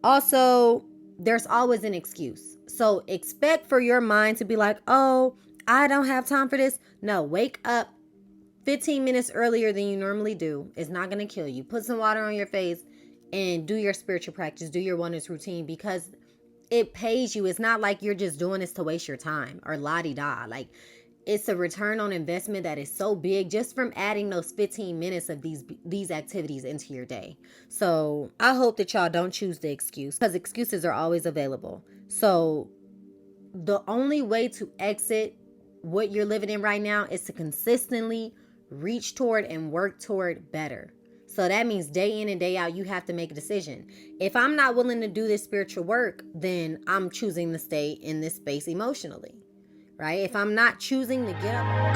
Also, there's always an excuse. So expect for your mind to be like, oh, I don't have time for this. No, wake up 15 minutes earlier than you normally do. It's not going to kill you. Put some water on your face and do your spiritual practice, do your wellness routine, because it pays you. It's not like you're just doing this to waste your time or la-di-da. Like, it's a return on investment that is so big just from adding those 15 minutes of these activities into your day. So I hope that y'all don't choose the excuse, because excuses are always available. So the only way to exit what you're living in right now is to consistently reach toward and work toward better. So that means day in and day out, you have to make a decision. If I'm not willing to do this spiritual work, then I'm choosing to stay in this space emotionally, right? If I'm not choosing to get up.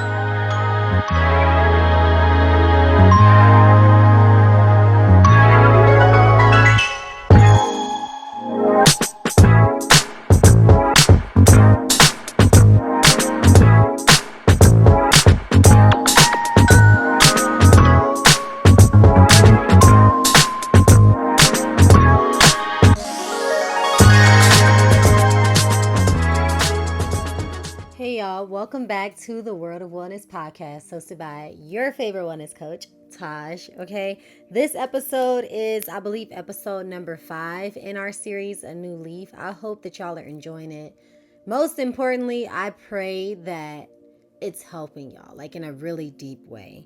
Hey y'all, welcome back to the World of Wellness podcast, hosted by your favorite wellness coach, Taj. Okay, this episode is, I believe, episode number 5 in our series, A New Leaf. I hope that y'all are enjoying it. Most importantly, I pray that it's helping y'all, like in a really deep way.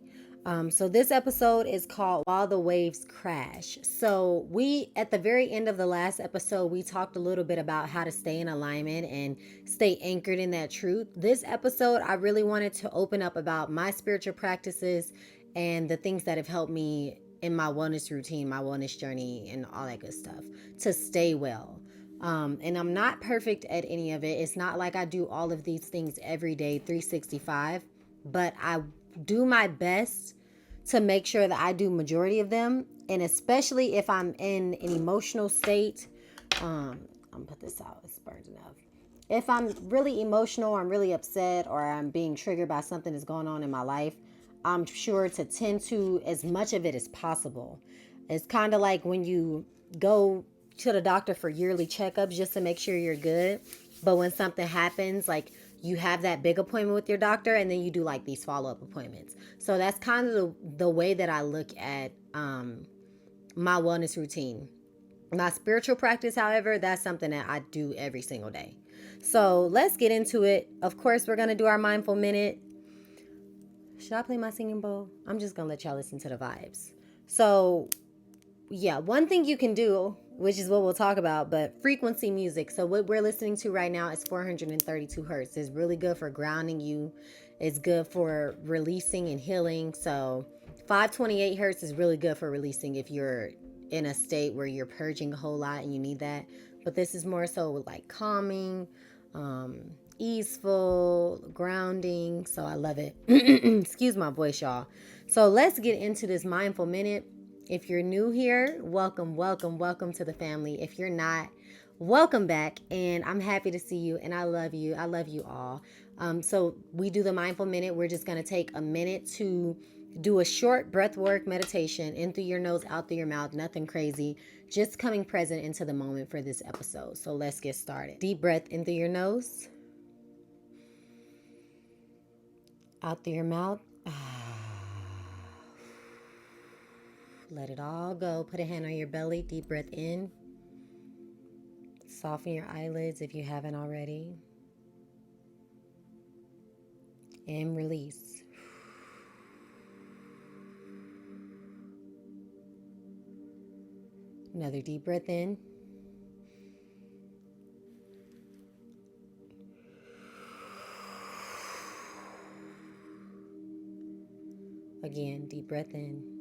So this episode is called While the Waves Crash. So we, at the very end of the last episode, we talked a little bit about how to stay in alignment and stay anchored in that truth. This episode, I really wanted to open up about my spiritual practices and the things that have helped me in my wellness routine, my wellness journey, and all that good stuff to stay well. And I'm not perfect at any of it. It's not like I do all of these things every day, 365, but I do my best to make sure that I do majority of them. And especially if I'm in an emotional state, I'm gonna put this out, it's burned enough. If I'm really emotional, or I'm really upset, or I'm being triggered by something that's going on in my life, I'm sure to tend to as much of it as possible. It's kind of like when you go to the doctor for yearly checkups just to make sure you're good. But when something happens, like you have that big appointment with your doctor and then you do like these follow-up appointments. So that's kind of the way that I look at my wellness routine. My spiritual practice, however, that's something that I do every single day. So let's get into it. Of course, we're going to do our mindful minute. Should I play my singing bowl? I'm just going to let y'all listen to the vibes. So yeah, one thing you can do, which is what we'll talk about, but frequency music. So what we're listening to right now is 432 hertz. It's really good for grounding you. It's good for releasing and healing. So 528 hertz is really good for releasing if you're in a state where you're purging a whole lot and you need that. But this is more so with like calming, easeful, grounding. So I love it. Excuse my voice, y'all. So let's get into this mindful minute. If you're new here, welcome, welcome, welcome to the family. If you're not, welcome back. And I'm happy to see you. And I love you. I love you all. So we do the mindful minute. We're just going to take a minute to do a short breath work meditation in through your nose, out through your mouth. Nothing crazy. Just coming present into the moment for this episode. So let's get started. Deep breath in through your nose. Out through your mouth. Let it all go. Put a hand on your belly. Deep breath in. Soften your eyelids if you haven't already. And release. Another deep breath in. Again, deep breath in.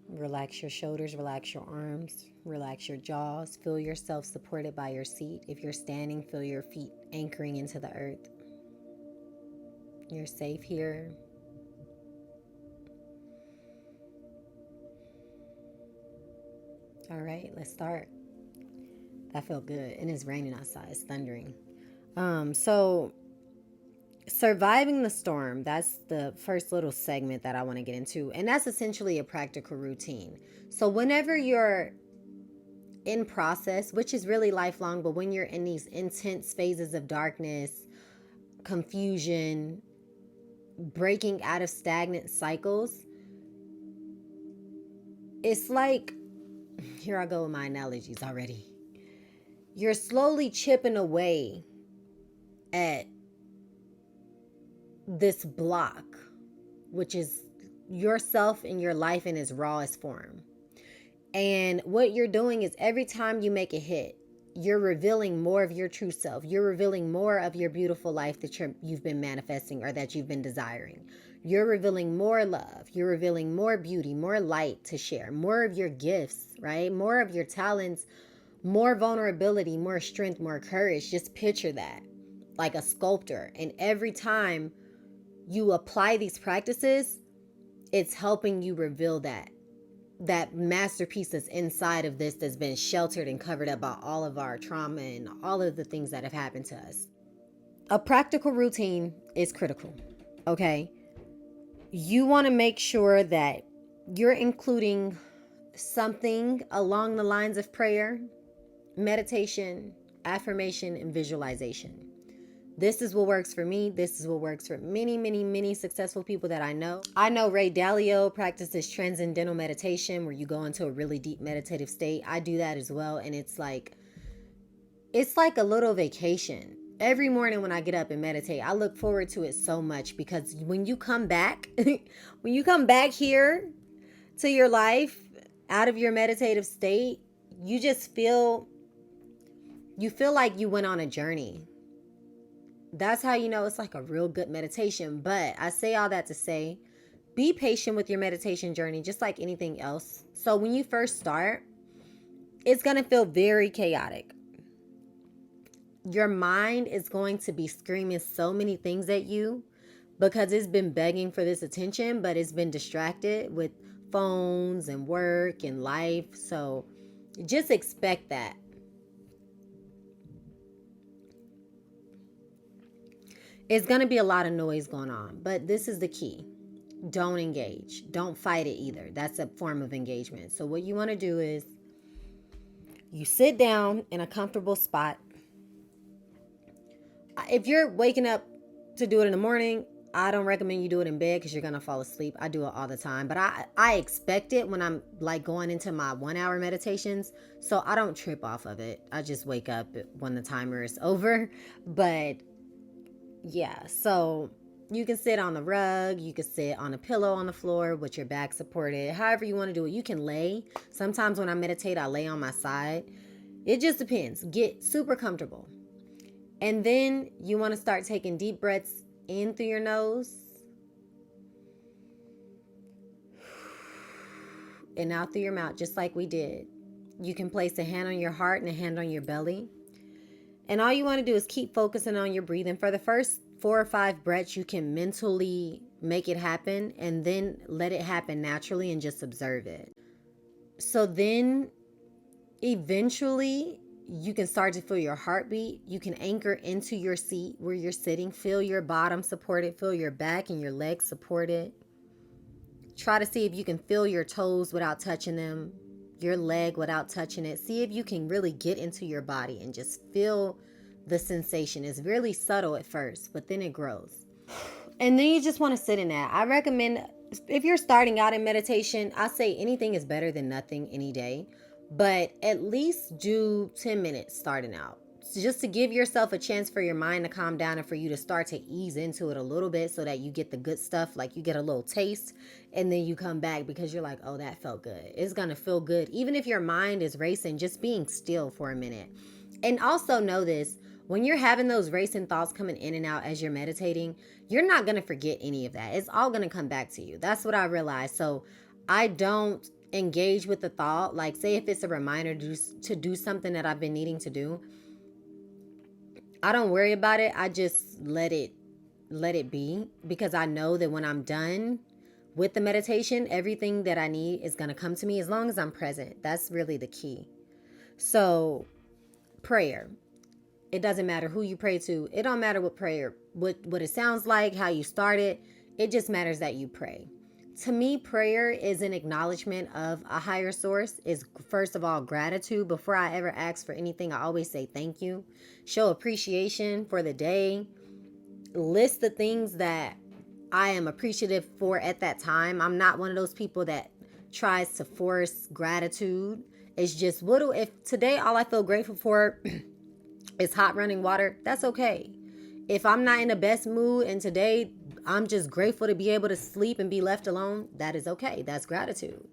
Relax your shoulders, relax your arms, relax your jaws. Feel yourself supported by your seat. If you're standing, feel your feet anchoring into the earth. You're safe here. All right, let's start. That felt good. And it's raining outside. It's thundering. So Surviving the storm, that's the first little segment that I want to get into. And that's essentially a practical routine. So, whenever you're in process, which is really lifelong, but when you're in these intense phases of darkness, confusion, breaking out of stagnant cycles, it's like, here I go with my analogies already. You're slowly chipping away at this block, which is yourself and your life in its rawest form. And what you're doing is every time you make a hit, you're revealing more of your true self. You're revealing more of your beautiful life that you've been manifesting or that you've been desiring. You're revealing more love. You're revealing more beauty, more light to share, more of your gifts, right? More of your talents, more vulnerability, more strength, more courage. Just picture that like a sculptor. And every time you apply these practices, it's helping you reveal that masterpiece that's inside of this, that's been sheltered and covered up by all of our trauma and all of the things that have happened to us. A practical routine is critical, okay? You want to make sure that you're including something along the lines of prayer, meditation, affirmation, and visualization. This is what works for me. This is what works for many, many, many successful people that I know. I know Ray Dalio practices transcendental meditation, where you go into a really deep meditative state. I do that as well. And it's like a little vacation. Every morning when I get up and meditate, I look forward to it so much, because when you come back, when you come back here to your life out of your meditative state, you just feel like you went on a journey. That's how you know it's like a real good meditation. But I say all that to say, be patient with your meditation journey, just like anything else. So when you first start, it's going to feel very chaotic. Your mind is going to be screaming so many things at you because it's been begging for this attention, but it's been distracted with phones and work and life. So just expect that. It's going to be a lot of noise going on, but this is the key. Don't engage. Don't fight it either. That's a form of engagement. So what you want to do is you sit down in a comfortable spot. If you're waking up to do it in the morning, I don't recommend you do it in bed because you're going to fall asleep. I do it all the time, but I expect it when I'm like going into my 1 hour meditations. So I don't trip off of it. I just wake up when the timer is over. But yeah, so you can sit on the rug, you can sit on a pillow on the floor with your back supported, however you want to do it. You can lay. Sometimes when I meditate, I lay on my side. It just depends. Get super comfortable. And then you want to start taking deep breaths in through your nose and out through your mouth, just like we did. You can place a hand on your heart and a hand on your belly. And all you want to do is keep focusing on your breathing. For the first 4 or 5 breaths, you can mentally make it happen and then let it happen naturally and just observe it. So then eventually you can start to feel your heartbeat. You can anchor into your seat where you're sitting. Feel your bottom supported. Feel your back and your legs supported. Try to see if you can feel your toes without touching them, your leg without touching it. See if you can really get into your body and just feel the sensation. It's really subtle at first, but then it grows. And then you just want to sit in that. I recommend, if you're starting out in meditation, I say anything is better than nothing any day, but at least do 10 minutes starting out. Just to give yourself a chance for your mind to calm down and for you to start to ease into it a little bit so that you get the good stuff, like you get a little taste and then you come back because you're like, oh, that felt good. It's going to feel good. Even if your mind is racing, just being still for a minute. And also know this, when you're having those racing thoughts coming in and out as you're meditating, you're not going to forget any of that. It's all going to come back to you. That's what I realized. So I don't engage with the thought. Like, say if it's a reminder to do something that I've been needing to do, I don't worry about it. I just let it be, because I know that when I'm done with the meditation, everything that I need is going to come to me as long as I'm present. That's really the key. So prayer. It doesn't matter who you pray to. It don't matter what prayer, what it sounds like, how you start it. It just matters that you pray. To me, prayer is an acknowledgement of a higher source. Is first of all gratitude. Before I ever ask for anything, I always say thank you. Show appreciation for the day. List the things that I am appreciative for at that time. I'm not one of those people that tries to force gratitude. It's just, if today all I feel grateful for is hot running water, that's okay. If I'm not in the best mood and today I'm just grateful to be able to sleep and be left alone, that is okay. That's gratitude.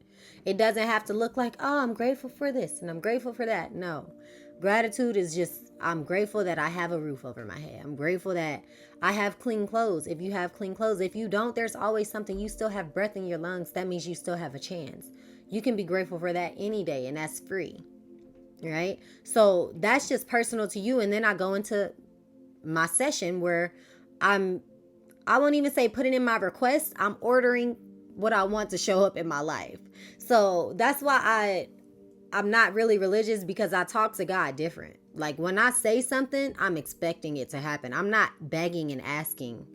It doesn't have to look like, oh, I'm grateful for this and I'm grateful for that. No. Gratitude is just, I'm grateful that I have a roof over my head. I'm grateful that I have clean clothes. If you have clean clothes, if you don't, there's always something. You still have breath in your lungs. That means you still have a chance. You can be grateful for that any day, and that's free. Right? So that's just personal to you. And then I go into my session where I won't even say putting in my request. I'm ordering what I want to show up in my life. So that's why I'm not really religious, because I talk to God different. Like when I say something, I'm expecting it to happen. I'm not begging and asking,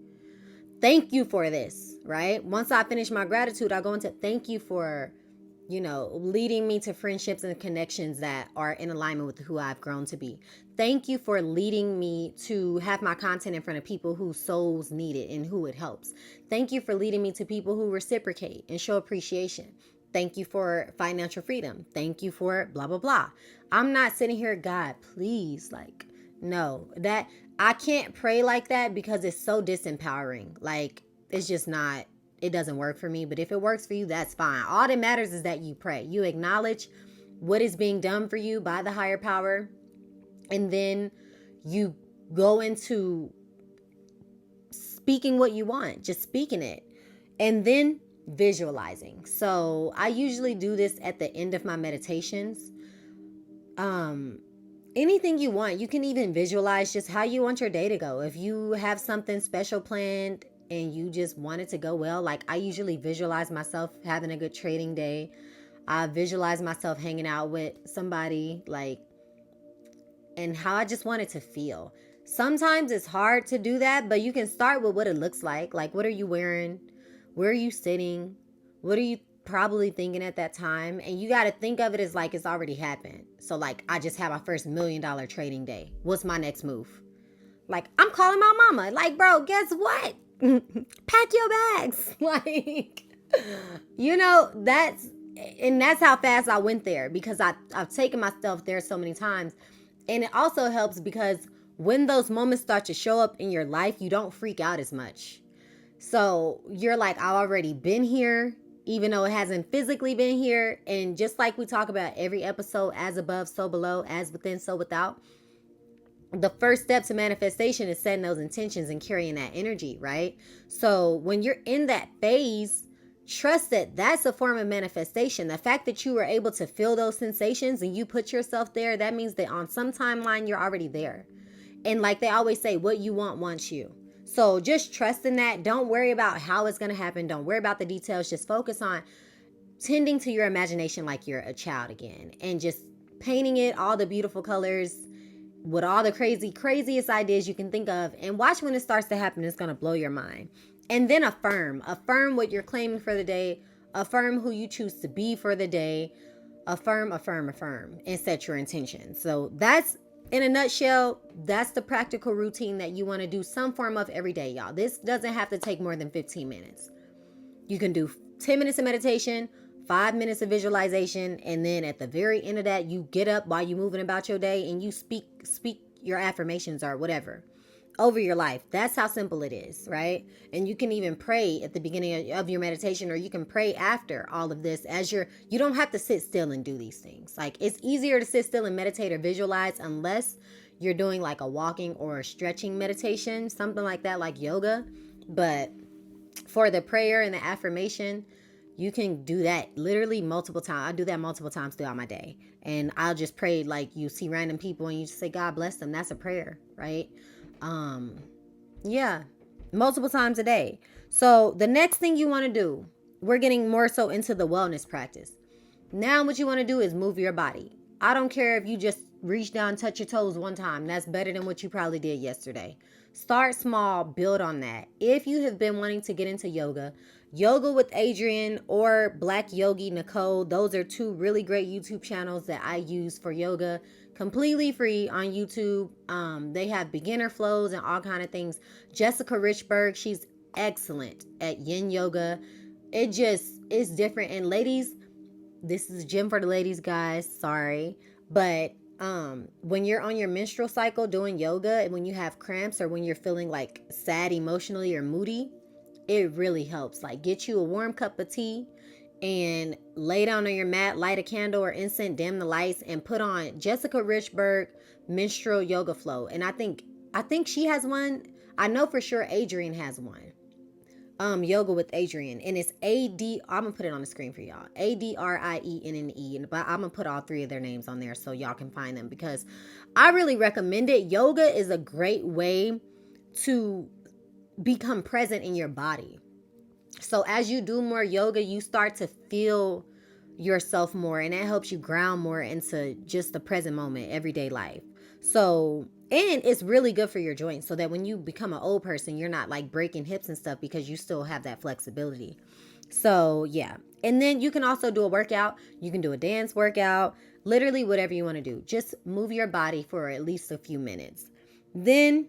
thank you for this, right? Once I finish my gratitude, I go into thank you for, leading me to friendships and connections that are in alignment with who I've grown to be. Thank you for leading me to have my content in front of people whose souls need it and who it helps. Thank you for leading me to people who reciprocate and show appreciation. Thank you for financial freedom. Thank you for blah, blah, blah. I'm not sitting here, God, please, no, that I can't pray like that because it's so disempowering. Like, it's just not, it doesn't work for me. But if it works for you, that's fine. All that matters is that you pray. You acknowledge what is being done for you by the higher power. And then you go into speaking what you want, just speaking it. And then visualizing. So I usually do this at the end of my meditations. Anything you want, you can even visualize just how you want your day to go. If you have something special planned and you just want it to go well, like I usually visualize myself having a good trading day. I visualize myself hanging out with somebody, and how I just want it to feel. Sometimes it's hard to do that, but you can start with what it looks like. Like, what are you wearing? Where are you sitting? What are you probably thinking at that time? And you got to think of it as like it's already happened. So I just had my first $1 million trading day. What's my next move? I'm calling my mama. Bro, guess what? Pack your bags. That's how fast I went there, because I've taken myself there so many times. And it also helps because when those moments start to show up in your life, you don't freak out as much. So you're like, I've already been here, even though it hasn't physically been here. And just like we talk about every episode, as above, so below, as within, so without. The first step to manifestation is setting those intentions and carrying that energy, right? So when you're in that phase, trust that that's a form of manifestation. The fact that you were able to feel those sensations and you put yourself there, that means that on some timeline, you're already there. And like they always say, what you want wants you. So just trust in that. Don't worry about how it's going to happen. Don't worry about the details. Just focus on tending to your imagination like you're a child again, and just painting it all the beautiful colors with all the craziest ideas you can think of, and watch when it starts to happen. It's going to blow your mind. And then affirm what you're claiming for the day. Affirm who you choose to be for the day. Affirm, and set your intention. So that's, in a nutshell, that's the practical routine that you want to do some form of every day, y'all. This doesn't have to take more than 15 minutes. You can do 10 minutes of meditation, 5 minutes of visualization, and then at the very end of that, you get up while you're moving about your day and you speak your affirmations or whatever over your life. That's how simple it is, right? And you can even pray at the beginning of your meditation, or you can pray after all of this you don't have to sit still and do these things. It's easier to sit still and meditate or visualize unless you're doing a walking or a stretching meditation, something like that, like yoga. But for the prayer and the affirmation, you can do that literally multiple times. I do that multiple times throughout my day. And I'll just pray, you see random people and you just say, God bless them. That's a prayer, right? Multiple times a day. So the next thing you want to do, we're getting more so into the wellness practice. Now what you want to do is move your body. I don't care if you just reach down, touch your toes one time. That's better than what you probably did yesterday. Start small, build on that. If you have been wanting to get into yoga, Yoga with Adrian or Black Yogi Nicole, those are two really great YouTube channels that I use for yoga, completely free on YouTube. They have beginner flows and all kind of things. Jessica Richberg, she's excellent at yin yoga. It just is different. And ladies, this is a gym for the ladies, guys. Sorry. But when you're on your menstrual cycle doing yoga and when you have cramps or when you're feeling like sad emotionally or moody, it really helps. Like, get you a warm cup of tea and lay down on your mat, light a candle or incense, dim the lights, and put on Jessica Richberg menstrual yoga flow. And I think she has one. I know for sure Adrian has one. Yoga with Adrian, and it's AD. I'm gonna put it on the screen for y'all. ADRIENNE, but I'm gonna put all three of their names on there so y'all can find them, because I really recommend it. Yoga is a great way to become present in your body. So as you do more yoga, you start to feel yourself more, and that helps you ground more into just the present moment, everyday life. So, and it's really good for your joints so that when you become an old person, you're not like breaking hips and stuff because you still have that flexibility. So, yeah. And then you can also do a workout. You can do a dance workout, literally whatever you want to do. Just move your body for at least a few minutes. Then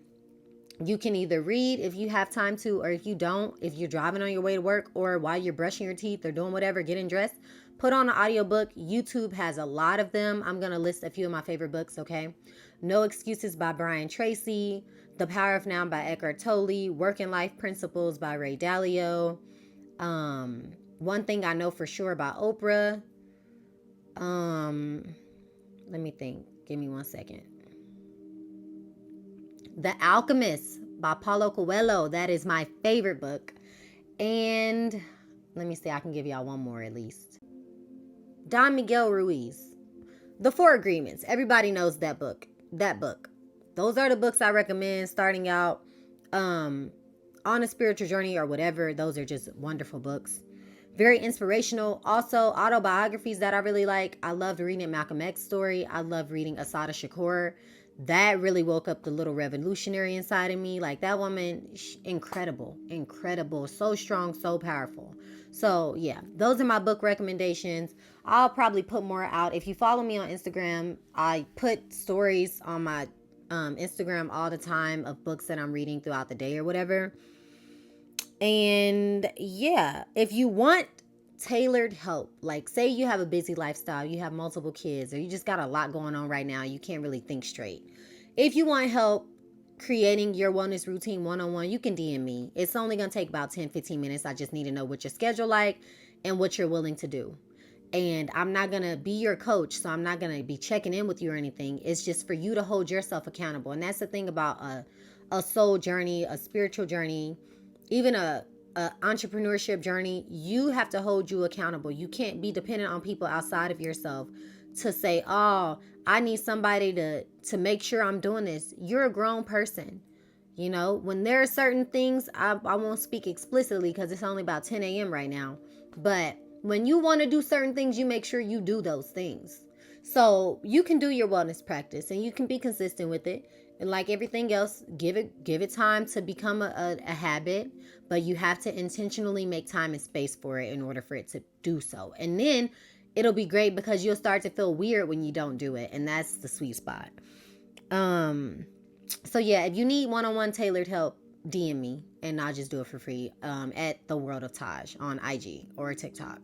you can either read if you have time to, or if you don't, if you're driving on your way to work or while you're brushing your teeth or doing whatever, getting dressed, put on an audiobook. YouTube has a lot of them. I'm going to list a few of my favorite books, okay? No Excuses by Brian Tracy, The Power of Now by Eckhart Tolle, Working Life Principles by Ray Dalio, One Thing I Know for Sure by Oprah. Let me think. Give me 1 second. The Alchemist by Paulo Coelho. That is my favorite book. And let me see, I can give y'all one more at least. Don Miguel Ruiz, The Four Agreements. Everybody knows that book. Those are the books I recommend starting out on a spiritual journey or whatever. Those are just wonderful books. Very inspirational. Also, autobiographies that I really like. I loved reading Malcolm X's story. I love reading Assata Shakur. That really woke up the little revolutionary inside of me. Like, that woman, incredible, so strong, so powerful. So yeah, those are my book recommendations. I'll probably put more out. If you follow me on Instagram, I put stories on my Instagram all the time of books that I'm reading throughout the day or whatever. And yeah, if you want tailored help, like say you have a busy lifestyle, you have multiple kids, or you just got a lot going on right now, you can't really think straight. If you want help creating your wellness routine one-on-one, you can DM me. It's only going to take about 10-15 minutes. I just need to know what your schedule like and what you're willing to do. And I'm not going to be your coach, so I'm not going to be checking in with you or anything. It's just for you to hold yourself accountable. And that's the thing about a soul journey, a spiritual journey, even a entrepreneurship journey. You have to hold you accountable. You can't be dependent on people outside of yourself to say, oh, I need somebody to make sure I'm doing this. You're a grown person. You know, when there are certain things, I won't speak explicitly because it's only about 10 a.m. right now. But when you want to do certain things, you make sure you do those things. So you can do your wellness practice and you can be consistent with it. And like everything else, give it time to become a habit, but you have to intentionally make time and space for it in order for it to do so. And then it'll be great because you'll start to feel weird when you don't do it. And that's the sweet spot. So yeah, if you need one-on-one tailored help, DM me and I'll just do it for free at The World of Taj on IG or TikTok.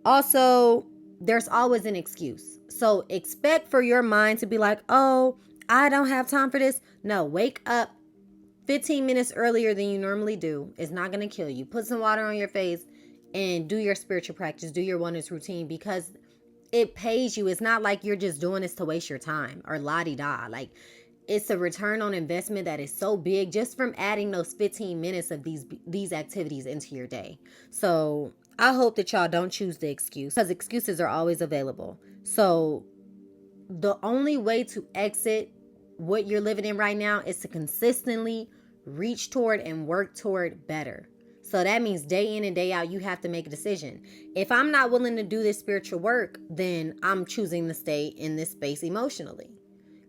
Also, there's always an excuse. So expect for your mind to be like, oh, I don't have time for this. No, wake up 15 minutes earlier than you normally do. It's not going to kill you. Put some water on your face and do your spiritual practice. Do your wellness routine because it pays you. It's not like you're just doing this to waste your time or la-di-da. Like, it's a return on investment that is so big just from adding those 15 minutes of these activities into your day. So I hope that y'all don't choose the excuse because excuses are always available. So the only way to exit what you're living in right now is to consistently reach toward and work toward better. So that means day in and day out, you have to make a decision. If I'm not willing to do this spiritual work, then I'm choosing to stay in this space emotionally,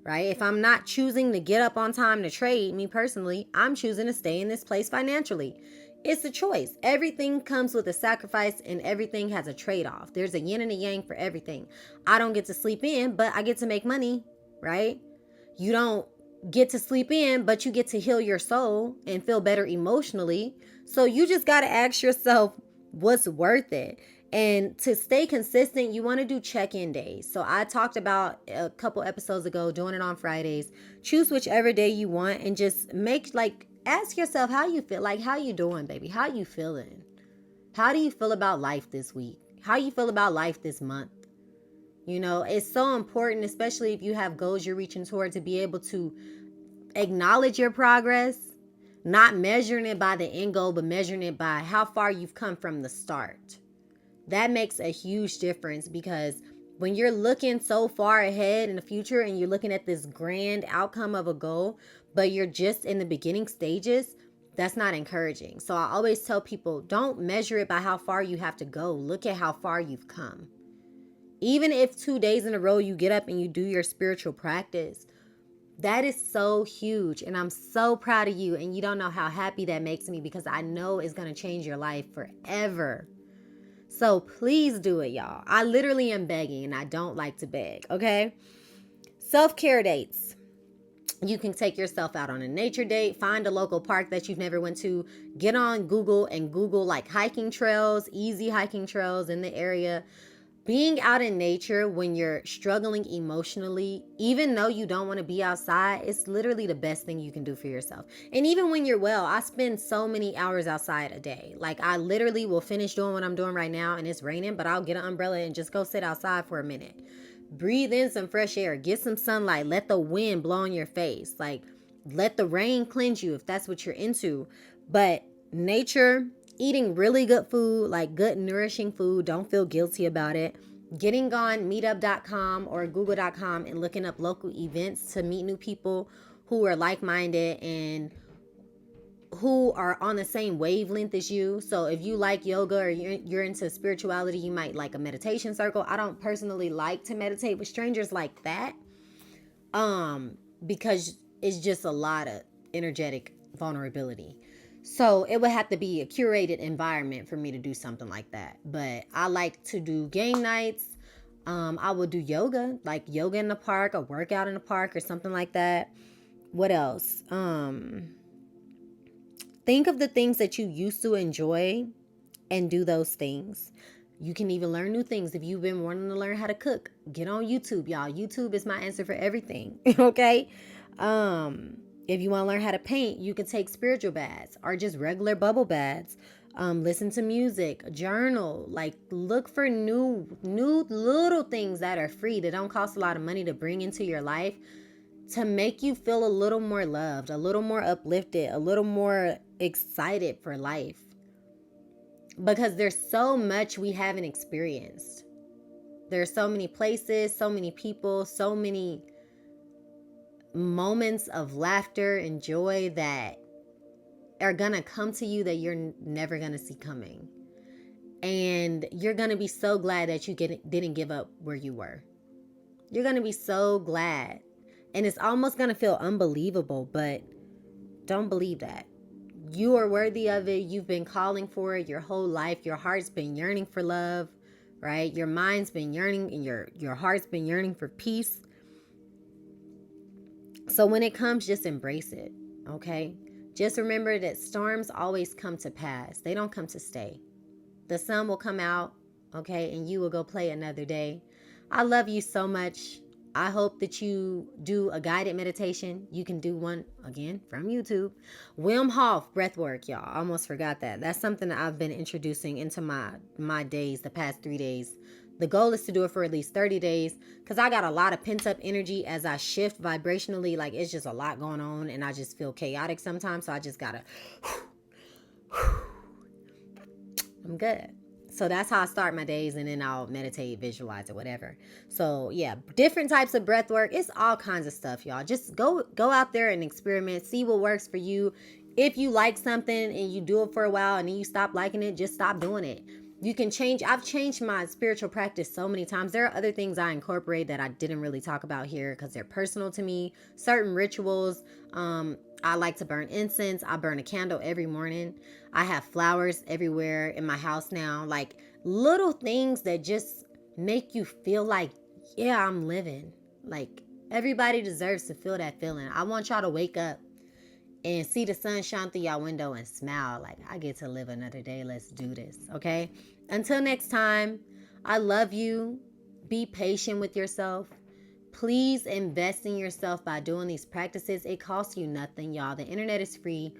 right? If I'm not choosing to get up on time to trade, me personally, I'm choosing to stay in this place financially. It's a choice. Everything comes with a sacrifice and everything has a trade-off. There's a yin and a yang for everything. I don't get to sleep in, but I get to make money, right? You don't get to sleep in, but you get to heal your soul and feel better emotionally. So you just got to ask yourself what's worth it. And to stay consistent, you want to do check-in days. So I talked about a couple episodes ago doing it on Fridays. Choose whichever day you want and just ask yourself how you feel. Like, how you doing, baby? How you feeling? How do you feel about life this week? How you feel about life this month? You know, it's so important, especially if you have goals you're reaching toward, to be able to acknowledge your progress, not measuring it by the end goal, but measuring it by how far you've come from the start. That makes a huge difference, because when you're looking so far ahead in the future and you're looking at this grand outcome of a goal, but you're just in the beginning stages, that's not encouraging. So I always tell people, don't measure it by how far you have to go. Look at how far you've come. Even if 2 days in a row you get up and you do your spiritual practice, that is so huge. And I'm so proud of you. And you don't know how happy that makes me, because I know it's going to change your life forever. So please do it, y'all. I literally am begging, and I don't like to beg, okay? Self-care dates. You can take yourself out on a nature date, find a local park that you've never went to, get on Google and Google like hiking trails, easy hiking trails in the area. Being out in nature when you're struggling emotionally, even though you don't want to be outside, it's literally the best thing you can do for yourself. And even when you're well, I spend so many hours outside a day. Like, I literally will finish doing what I'm doing right now and it's raining, but I'll get an umbrella and just go sit outside for a minute. Breathe in some fresh air, get some sunlight, let the wind blow on your face. Like, let the rain cleanse you if that's what you're into. But nature, eating really good food, like good nourishing food, don't feel guilty about it. Getting on meetup.com or google.com and looking up local events to meet new people who are like-minded and who are on the same wavelength as you. So if you like yoga or you're into spirituality, you might like a meditation circle. I don't personally like to meditate with strangers like that, because it's just a lot of energetic vulnerability. So it would have to be a curated environment for me to do something like that. But I like to do game nights. I will do yoga, like yoga in the park, a workout in the park or something like that. What else? Think of the things that you used to enjoy and do those things. You can even learn new things. If you've been wanting to learn how to cook, get on YouTube, y'all. YouTube is my answer for everything. Okay? If you want to learn how to paint, you can take spiritual baths or just regular bubble baths. Listen to music, journal, like look for new little things that are free, that don't cost a lot of money, to bring into your life to make you feel a little more loved, a little more uplifted, a little more excited for life. Because there's so much we haven't experienced. There's so many places, so many people, so many moments of laughter and joy that are gonna come to you that you're never gonna see coming. And you're gonna be so glad that you didn't give up where you were. You're gonna be so glad. And it's almost gonna feel unbelievable, but don't believe that. You are worthy of it. You've been calling for it your whole life. Your heart's been yearning for love, right? Your mind's been yearning, and your heart's been yearning for peace. So when it comes, just embrace it, okay? Just remember that storms always come to pass. They don't come to stay. The sun will come out, okay, and you will go play another day. I love you so much. I hope that you do a guided meditation. You can do one, again, from YouTube. Wim Hof breathwork, y'all. I almost forgot that. That's something that I've been introducing into my days, the past 3 days. The goal is to do it for at least 30 days, because I got a lot of pent-up energy as I shift vibrationally. Like, it's just a lot going on, and I just feel chaotic sometimes, so I just gotta... I'm good. So that's how I start my days, and then I'll meditate, visualize, or whatever. So yeah, different types of breath work. It's all kinds of stuff, y'all. Just go out there and experiment. See what works for you. If you like something and you do it for a while and then you stop liking it, just stop doing it. You can change. I've changed my spiritual practice so many times. There are other things I incorporate that I didn't really talk about here because they're personal to me. Certain rituals. I like to burn incense. I burn a candle every morning. I have flowers everywhere in my house now. Like little things that just make you feel like, yeah, I'm living. Like everybody deserves to feel that feeling. I want y'all to wake up and see the sun shine through your window and smile like, I get to live another day. Let's do this. Okay. Until next time, I love you. Be patient with yourself. Please invest in yourself by doing these practices. It costs you nothing, y'all. The internet is free.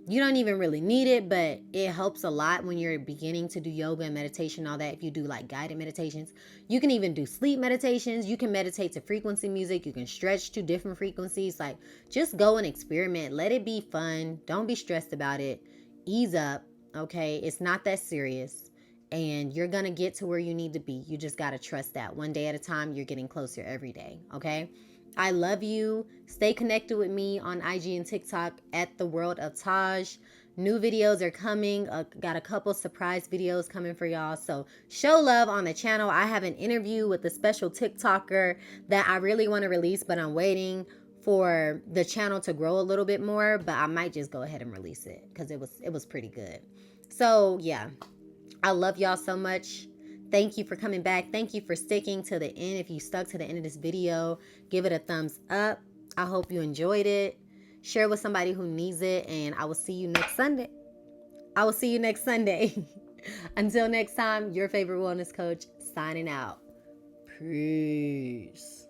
You don't even really need it, but it helps a lot when you're beginning to do yoga and meditation, all that. If you do like guided meditations, you can even do sleep meditations. You can meditate to frequency music. You can stretch to different frequencies. Like, just go and experiment. Let it be fun. Don't be stressed about it. Ease up. Okay. It's not that serious. And you're going to get to where you need to be. You just got to trust that one day at a time, you're getting closer every day. Okay. I love you. Stay connected with me on IG and TikTok at The World of Taj. New videos are coming. Got a couple surprise videos coming for y'all. So show love on the channel. I have an interview with a special TikToker that I really want to release, but I'm waiting for the channel to grow a little bit more. But I might just go ahead and release it because it was pretty good. So yeah, I love y'all so much. Thank you for coming back. Thank you for sticking to the end. If you stuck to the end of this video, give it a thumbs up. I hope you enjoyed it. Share with somebody who needs it. And I will see you next Sunday. Until next time, your favorite wellness coach signing out. Peace.